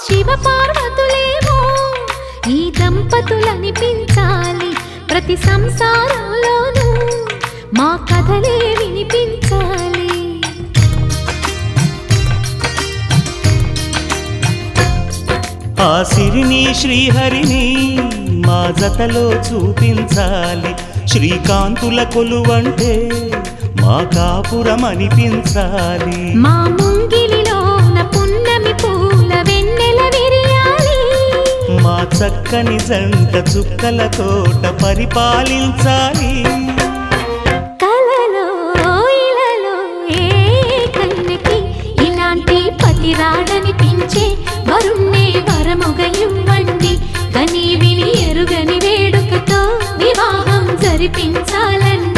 శివ పార్వతులేమో ఈ దంపతులనిపించాలి ప్రతి సంసారంలోనూ మా కథలే వినిపించాలి ఆ సిరిని శ్రీహరిని మా జతలో చూపించాలి శ్రీకాంతుల కొలువంటే మా కాపురం అనిపించాలి మా ముంగిలిలోన పున్నమి పూల వెన్నెల విరియాలి మా చక్కని జంట చుక్కల తోట పరిపాలించాలి కలలో ఇలలో ఏ కన్నకి ఇలాంటి పతి రాడనిపించే వరుణ్ణే వరముగా ఇవ్వండి కని విని ఎరుగని వేడుకతో వివాహం జరిపించాలండి